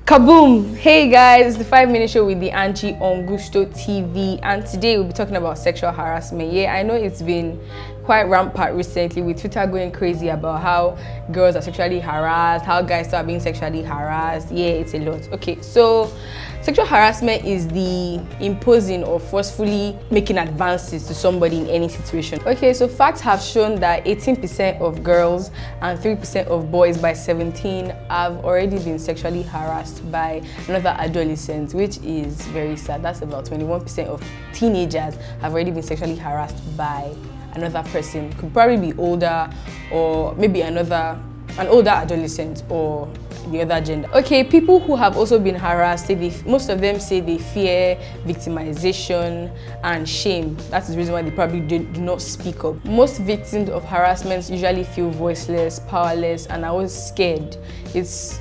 Kaboom! Hey guys, the 5-minute show with the Angie on Gusto TV, and today we'll be talking about sexual harassment. Yeah, I know it's been quite rampant recently with Twitter going crazy about how girls are sexually harassed, how guys start being sexually harassed. Yeah, it's a lot. Okay, so sexual harassment is the imposing or forcefully making advances to somebody in any situation. Okay, so facts have shown that 18% of girls and 3% of boys by 17 have already been sexually harassed by another adolescent, which is very sad. That's about 21% of teenagers have already been sexually harassed by another person. Could probably be older, or maybe an older adolescent or the other gender. Okay, people who have also been harassed, most of them say they fear victimization and shame. That's the reason why they probably do not speak up. Most victims of harassment usually feel voiceless, powerless, and are always scared. It's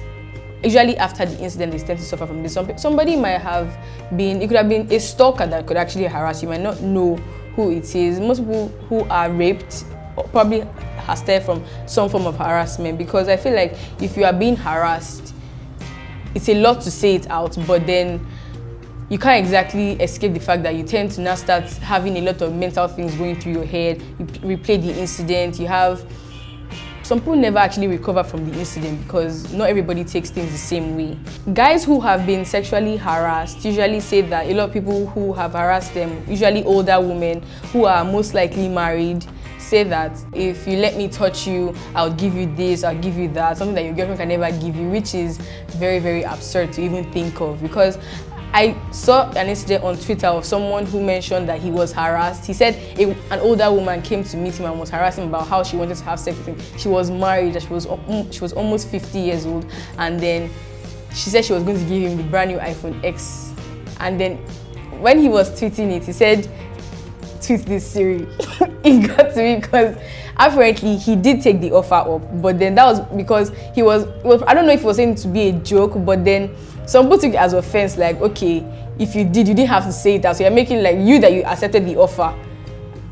usually after the incident they tend to suffer from this. Somebody might have been, it could have been a stalker that could actually harass you. You might not know who it is. Most people who are raped probably has started from some form of harassment, because I feel like if you are being harassed, it's a lot to say it out, but then you can't exactly escape the fact that you tend to now start having a lot of mental things going through your head. You replay the incident. Some people never actually recover from the incident because not everybody takes things the same way. Guys who have been sexually harassed usually say that a lot of people who have harassed them, usually older women who are most likely married, say that if you let me touch you, I'll give you this, I'll give you that, something that your girlfriend can never give you, which is very, very absurd to even think of. Because I saw an incident on Twitter of someone who mentioned that he was harassed. He said an older woman came to meet him and was harassing him about how she wanted to have sex with him. She was married, she was almost 50 years old, and then she said she was going to give him the brand new iPhone X. And then when he was tweeting it, he said, "Tweet this, Siri." It got to me because apparently he did take the offer up, but then that was because he was I don't know if he was saying it to be a joke, but then some people took it as offense, like, okay, if you didn't have to say it out, so you're making like that you accepted the offer.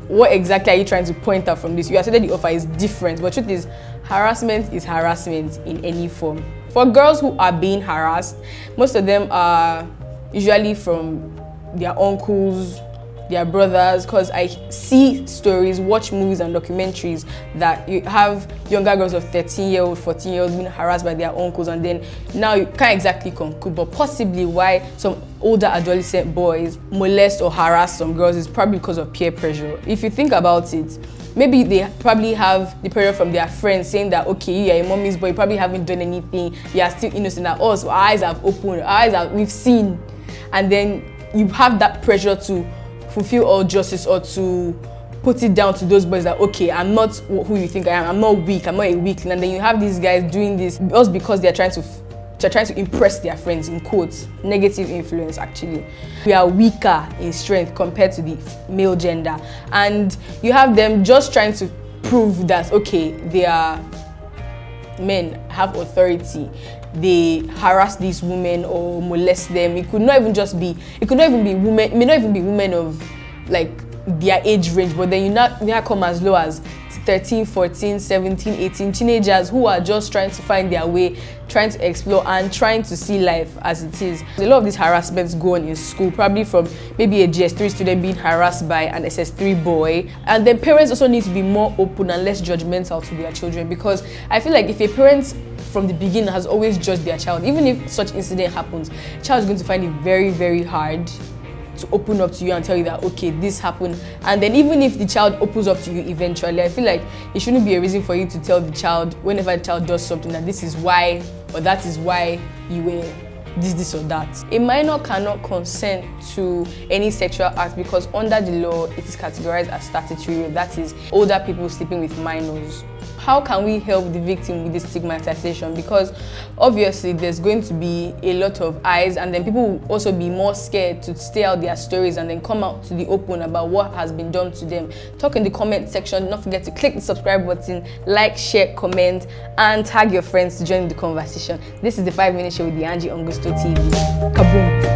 What exactly are you trying to point out from this? You accepted the offer is different, but truth is harassment in any form. For girls who are being harassed, most of them are usually from their uncles, their brothers, because I see stories, watch movies and documentaries that you have younger girls of 13-year-old, 14-year-olds being harassed by their uncles, and then now you can't exactly conclude, but possibly why some older adolescent boys molest or harass some girls is probably because of peer pressure. If you think about it, maybe they probably have the pressure from their friends saying that, okay, you're a mommy's boy, you probably haven't done anything, you are still innocent, that us, our eyes have opened, we've seen, and then you have that pressure to fulfill all justice or to put it down to those boys that, okay, I'm not who you think I am, I'm not weak, I'm not a weakling, and then you have these guys doing this just because they're trying to impress their friends, in quotes, negative influence actually. We are weaker in strength compared to the male gender, and you have them just trying to prove that, okay, they are men, have authority, they harass these women or molest them. It could not even be women, it may not even be women of like their age range, but then you now come as low as 13, 14, 17, 18 teenagers who are just trying to find their way, trying to explore and trying to see life as it is. A lot of these harassments go on in school, probably from maybe a GS3 student being harassed by an SS3 boy. And then parents also need to be more open and less judgmental to their children, because I feel like if a parent from the beginning has always judged their child, even if such incident happens, the child is going to find it very, very hard to open up to you and tell you that, okay, this happened. And then even if the child opens up to you eventually, I feel like it shouldn't be a reason for you to tell the child whenever the child does something that this is why, or that is why you were this or that. A minor cannot consent to any sexual act because under the law it is categorized as statutory, that is older people sleeping with minors. How can we help the victim with this stigmatization? Because obviously there's going to be a lot of eyes, and then people will also be more scared to stay out their stories and then come out to the open about what has been done to them. Talk in the comment section. Do not forget to click the subscribe button, like, share, comment, and tag your friends to join the conversation. This is the 5-minute show with the Angie on Gusto TV. Kaboom!